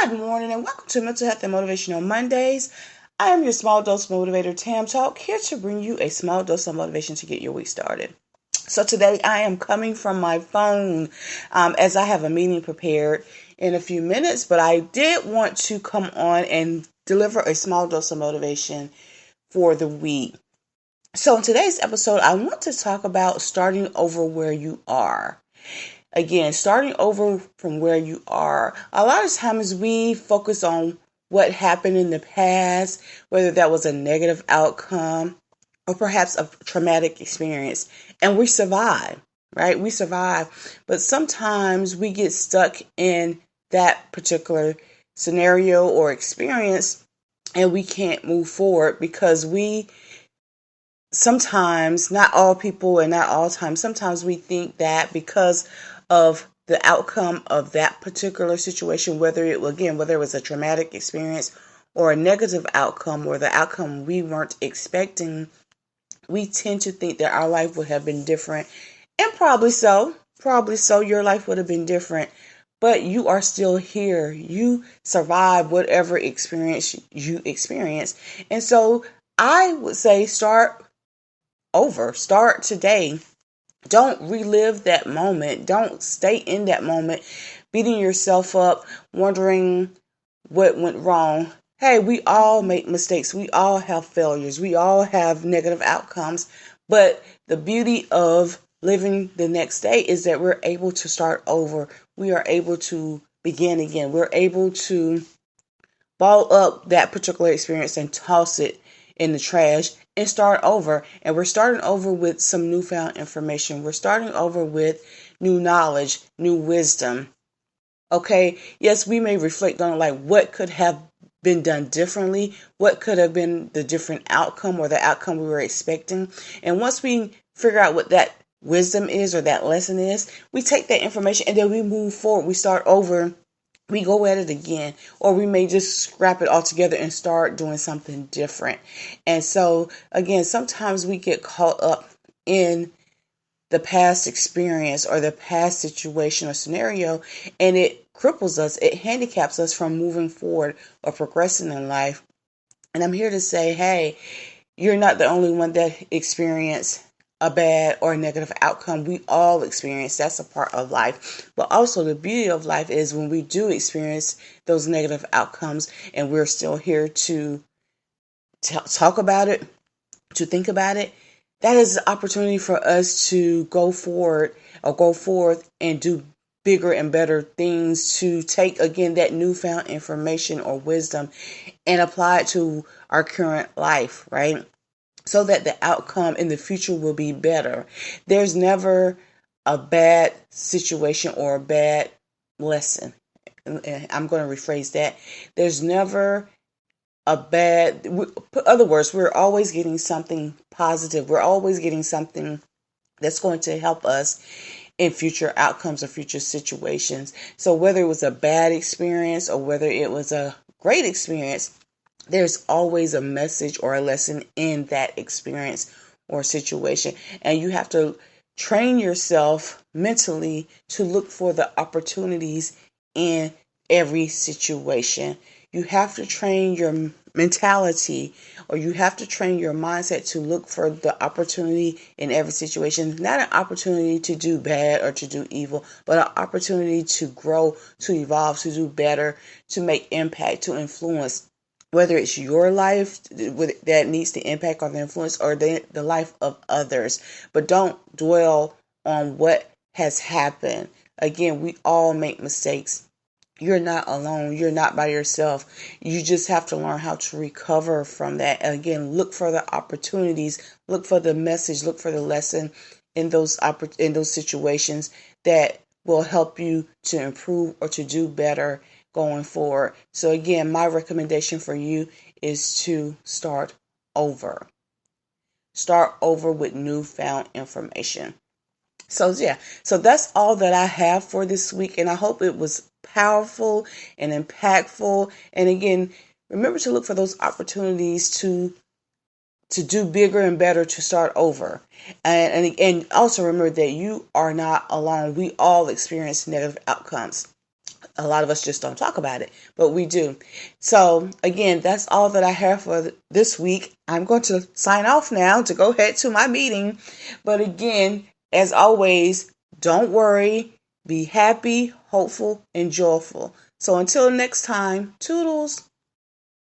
Good morning and welcome to Mental Health and Motivational Mondays. I am your small dose motivator, Tam Talk, here to bring you a small dose of motivation to get your week started. So today I am coming from my phone as I have a meeting prepared in a few minutes, but I did want to come on and deliver a small dose of motivation for the week. So in today's episode, I want to talk about starting over where you are. Again, starting over from where you are. A lot of times we focus on what happened in the past, whether that was a negative outcome or perhaps a traumatic experience, and we survive, right? We survive. But sometimes we get stuck in that particular scenario or experience and we can't move forward because sometimes, not all people and not all times, sometimes we think that because of the outcome of that particular situation, whether it was a traumatic experience or a negative outcome or the outcome we weren't expecting, we tend to think that our life would have been different. And probably so, your life would have been different, but you are still here. You survived whatever experience you experienced. And so I would say start over, start today. Don't relive that moment. Don't stay in that moment, beating yourself up, wondering what went wrong. Hey, we all make mistakes. We all have failures. We all have negative outcomes. But the beauty of living the next day is that we're able to start over. We are able to begin again. We're able to ball up that particular experience and toss it in the trash and start over. And we're starting over with some newfound information. We're starting over with new knowledge, new wisdom. Okay, yes, we may reflect on what could have been done differently, what could have been the different outcome or the outcome we were expecting. And once we figure out what that wisdom is or that lesson is, we take that information and then we move forward. We start over. We go at it again, or we may just scrap it all together and start doing something different. And so, again, sometimes we get caught up in the past experience or the past situation or scenario, and it cripples us, it handicaps us from moving forward or progressing in life. And I'm here to say, hey, you're not the only one that experienced a bad or negative outcome. We all experience. That's a part of life. But also the beauty of life is when we do experience those negative outcomes and we're still here to talk about it, to think about it, that is an opportunity for us to go forward or go forth and do bigger and better things, to take again that newfound information or wisdom and apply it to our current life, right? So that the outcome in the future will be better. There's never a bad situation or a bad lesson. I'm going to rephrase that. There's never in other words, we're always getting something positive. We're always getting something that's going to help us in future outcomes or future situations. So whether it was a bad experience or whether it was a great experience, there's always a message or a lesson in that experience or situation. And you have to train yourself mentally to look for the opportunities in every situation. You have to train your mentality, or you have to train your mindset to look for the opportunity in every situation. Not an opportunity to do bad or to do evil, but an opportunity to grow, to evolve, to do better, to make impact, to influence. Whether it's your life that needs the impact or the influence, or the life of others. But don't dwell on what has happened. Again, we all make mistakes. You're not alone. You're not by yourself. You just have to learn how to recover from that. And again, look for the opportunities, look for the message, look for the lesson in those situations that will help you to improve or to do better going forward. So again, my recommendation for you is to start over. Start over with newfound information. So that's all that I have for this week, and I hope it was powerful and impactful. And again, remember to look for those opportunities to do bigger and better, to start over. And also remember that you are not alone. We all experience negative outcomes. A lot of us just don't talk about it, but we do. So, again, that's all that I have for this week. I'm going to sign off now to go head to my meeting. But again, as always, don't worry, be happy, hopeful, and joyful. So, until next time, toodles.